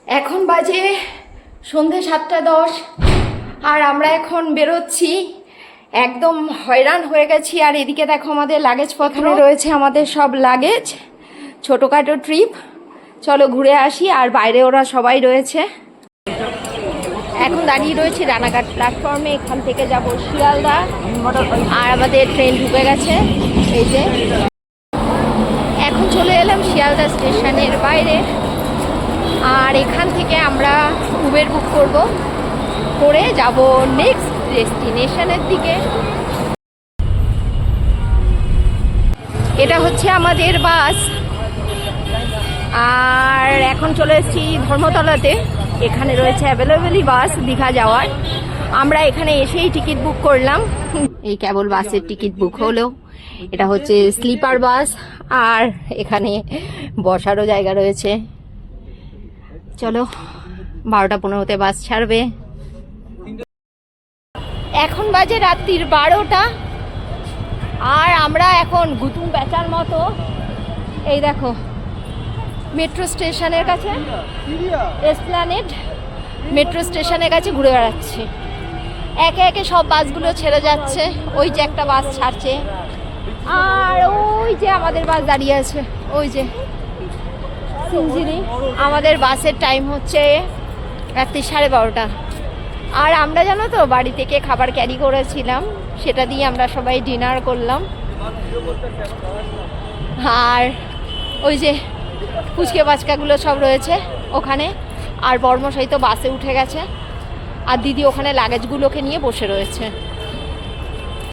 এখন বাজে সন্ধে 7:10 আর আমরা এখন বেরোচ্ছি। একদম হয়রান হয়ে গেছি। আর এদিকে দেখো আমাদের লাগেজপত্র রয়েছে, আমাদের সব লাগেজ। ছোটোখাটো ট্রিপ, চলো ঘুরে আসি। আর বাইরে ওরা সবাই রয়েছে। এখন দাঁড়িয়ে রয়েছি রানাঘাট প্ল্যাটফর্মে, এখান থেকে যাব শিয়ালদা। আর আমাদের ট্রেন ঢুকে গেছে। এই যে এখন চলে এলাম শিয়ালদা স্টেশনের বাইরে। আর এখান থেকে আমরা উবের বুক করে যাব নেক্সট ডেস্টিনেশনের দিকে। এটা হচ্ছে আমাদের বাস। আর এখন চলে এসেছি ধর্মতলাতে। এখানে রয়েছে অ্যাভেলেবেলই বাস দীঘা যাওয়ার। আমরা এখানে এসেই টিকিট বুক করলাম। এই কেবল বাসের টিকিট বুক হলো। এটা হচ্ছে স্লিপার বাস। আর এখানে বসারও জায়গা রয়েছে। চলো 12:15 বাস ছাড়বে। এখন বাজে রাত্রির 12টা। আর আমরা এখন গুতুম বেচার মতো এই দেখো মেট্রো স্টেশনের কাছে, এসপ্ল্যানেড মেট্রো স্টেশনের কাছে ঘুরে বেড়াচ্ছি। একে একে সব বাসগুলো ছেড়ে যাচ্ছে। ওই যে একটা বাস ছাড়ছে। আর ওই যে আমাদের বাস দাঁড়িয়ে আছে, ওই যে সিঞ্জিরি। আমাদের বাসের টাইম হচ্ছে রাত্রি 12:30। আর আমরা জানো তো বাড়ি থেকে খাবার ক্যারি করেছিলাম, সেটা দিয়ে আমরা সবাই ডিনার করলাম। আর ওই যে ফুচকে বাচকাগুলো সব রয়েছে ওখানে। আর বর্মশাই তো বাসে উঠে গেছে। আর দিদি ওখানে লাগেজগুলোকে নিয়ে বসে রয়েছে।